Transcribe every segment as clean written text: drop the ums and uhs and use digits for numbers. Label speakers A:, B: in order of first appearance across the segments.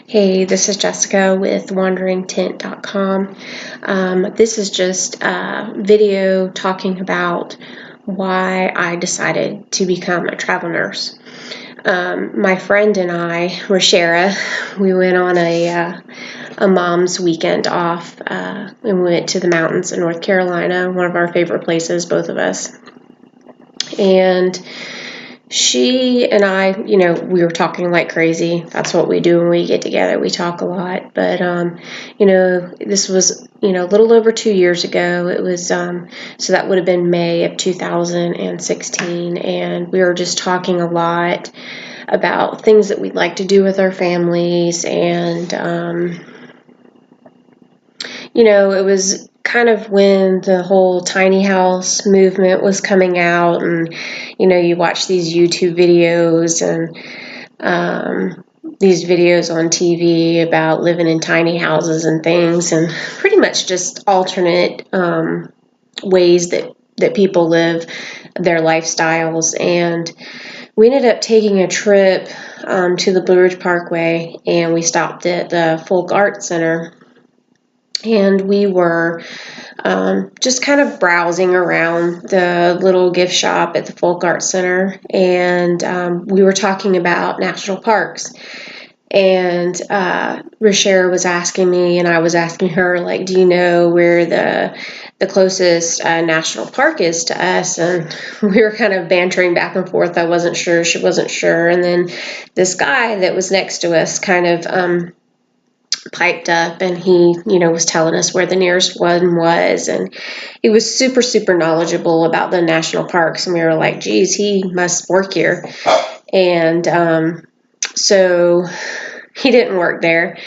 A: Hey, this is Jessica with WanderingTent.com. This is just a video talking about why I decided to become a travel nurse. My friend and I, Rashera, we went on a mom's weekend off and we went to the mountains in North Carolina, one of our favorite places, both of us. And she and I, we were talking like crazy. That's what we do when we get together. We talk a lot. But, this was, a little over 2 years ago. It was, so that would have been May of 2016. And we were just talking a lot about things that we'd like to do with our families. And, it was kind of when the whole tiny house movement was coming out, and you watch these YouTube videos and these videos on TV about living in tiny houses and things, and pretty much just alternate ways that people live their lifestyles. And we ended up taking a trip to the Blue Ridge Parkway, and we stopped at the Folk Art Center. And we were just kind of browsing around the little gift shop at the Folk Art Center, and we were talking about national parks. And Rashera was asking me, and I was asking her, like, do you know where the closest national park is to us? And we were kind of bantering back and forth. I wasn't sure. She wasn't sure. And then this guy that was next to us kind of piped up, and he was telling us where the nearest one was, and he was super, super knowledgeable about the national parks, and we were like, geez, he must work here. And so he didn't work there.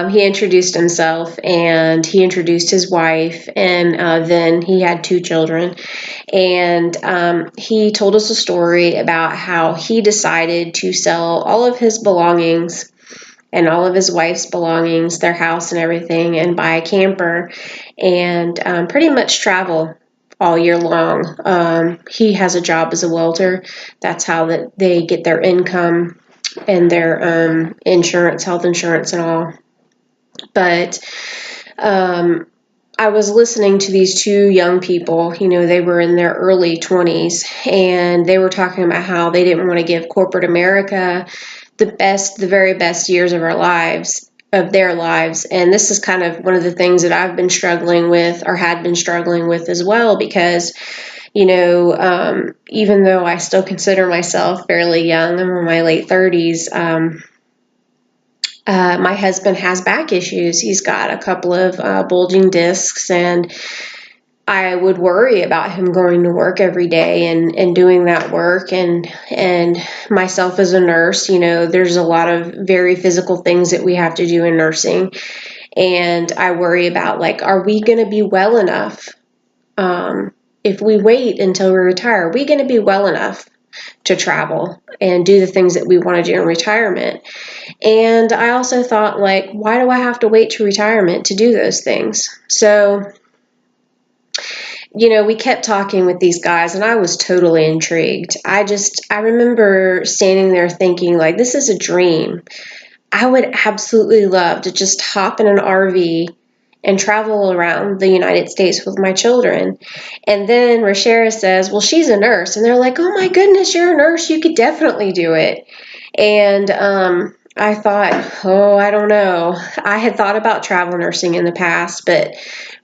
A: He introduced himself, and he introduced his wife, and then he had 2 children. And he told us a story about how he decided to sell all of his belongings and all of his wife's belongings, their house and everything, and buy a camper and pretty much travel all year long. He has a job as a welder. That's how that they get their income and their insurance, health insurance and all. But I was listening to these 2 young people. They were in their early 20s, and they were talking about how they didn't want to give corporate America the very best years of their lives. And this is kind of one of the things that I've been struggling with, or had been struggling with as well, because, even though I still consider myself fairly young, I'm in my late 30s, my husband has back issues. He's got a couple of bulging discs, and I would worry about him going to work every day and doing that work, and myself as a nurse, there's a lot of very physical things that we have to do in nursing. And I worry about, like, are we going to be well enough? If we wait until we retire, are we going to be well enough to travel and do the things that we want to do in retirement? And I also thought, like, why do I have to wait to retirement to do those things? So we kept talking with these guys, and I was totally intrigued. I remember standing there thinking, like, this is a dream. I would absolutely love to just hop in an RV and travel around the United States with my children. And then Rashera says, well, she's a nurse. And they're like, oh my goodness, you're a nurse. You could definitely do it. And I thought, I don't know. I had thought about travel nursing in the past, but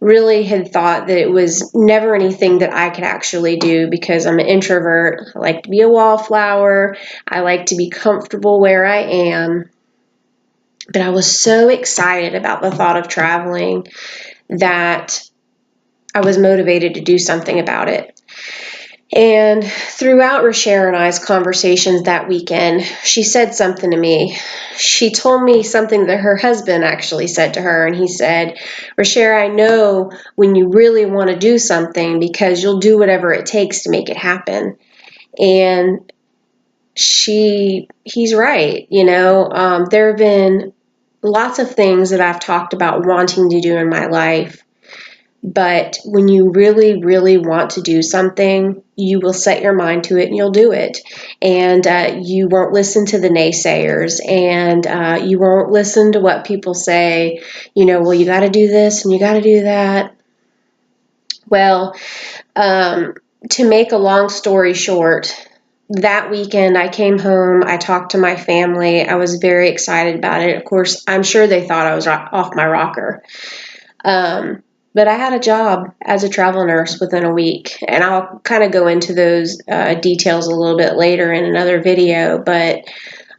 A: really had thought that it was never anything that I could actually do, because I'm an introvert. I like to be a wallflower. I like to be comfortable where I am. But I was so excited about the thought of traveling that I was motivated to do something about it. And throughout Rashera and I's conversations that weekend, she said something to me. She told me something that her husband actually said to her, and he said, Rashera, I know when you really want to do something, because you'll do whatever it takes to make it happen. And he's right. There have been lots of things that I've talked about wanting to do in my life, but when you really, really want to do something, you will set your mind to it and you'll do it. And you won't listen to the naysayers, and you won't listen to what people say, well, you got to do this and you got to do that. Well, to make a long story short, that weekend I came home, I talked to my family, I was very excited about it. Of course, I'm sure they thought I was off my rocker. But I had a job as a travel nurse within a week, and I'll kind of go into those details a little bit later in another video, but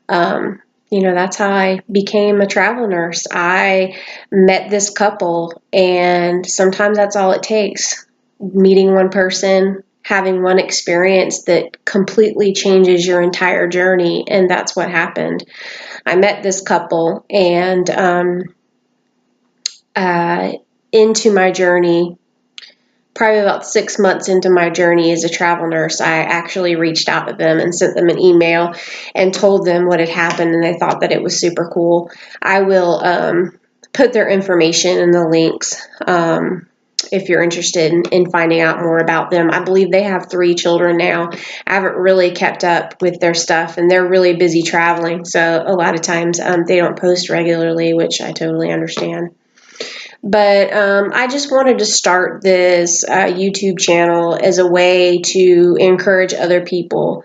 A: that's how I became a travel nurse. I met this couple, and sometimes that's all it takes. Meeting one person, having one experience that completely changes your entire journey, and that's what happened. I met this couple, and into my journey, probably about 6 months into my journey as a travel nurse, I actually reached out to them and sent them an email and told them what had happened, and they thought that it was super cool. I will put their information in the links if you're interested in finding out more about them. I believe they have 3 children now. I haven't really kept up with their stuff, and they're really busy traveling, so a lot of times they don't post regularly, which I totally understand. But I just wanted to start this YouTube channel as a way to encourage other people.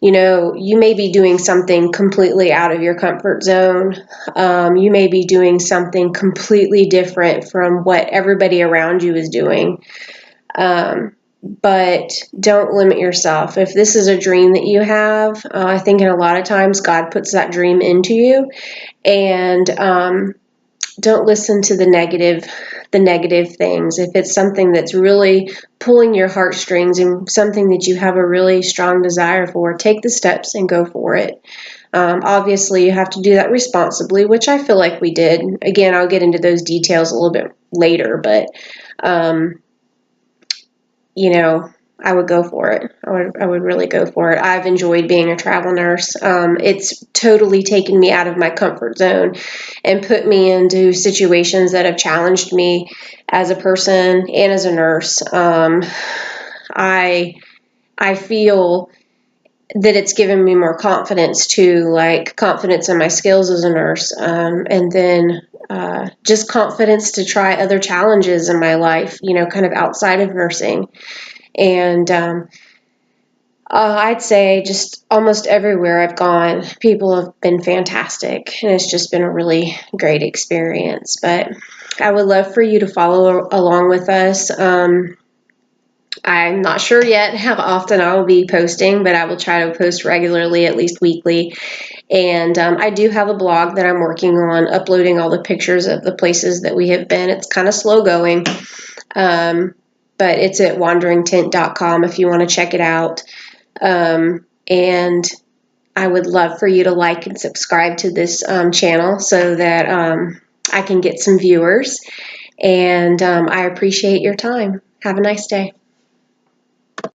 A: You may be doing something completely out of your comfort zone. You may be doing something completely different from what everybody around you is doing. But don't limit yourself. If this is a dream that you have, I think a lot of times God puts that dream into you, and don't listen to the negative things. If it's something that's really pulling your heartstrings and something that you have a really strong desire for, take the steps and go for it. Obviously, you have to do that responsibly, which I feel like we did. Again, I'll get into those details a little bit later, but I would go for it. I would really go for it. I've enjoyed being a travel nurse. It's totally taken me out of my comfort zone and put me into situations that have challenged me as a person and as a nurse. I feel that it's given me more confidence too, like confidence in my skills as a nurse, and then just confidence to try other challenges in my life, kind of outside of nursing. And I'd say just almost everywhere I've gone, people have been fantastic, and it's just been a really great experience. But I would love for you to follow along with us. I'm not sure yet how often I will be posting, but I will try to post regularly, at least weekly. And I do have a blog that I'm working on uploading all the pictures of the places that we have been. It's kind of slow going. But it's at wanderingtent.com if you want to check it out. And I would love for you to like and subscribe to this channel so that I can get some viewers. And I appreciate your time. Have a nice day.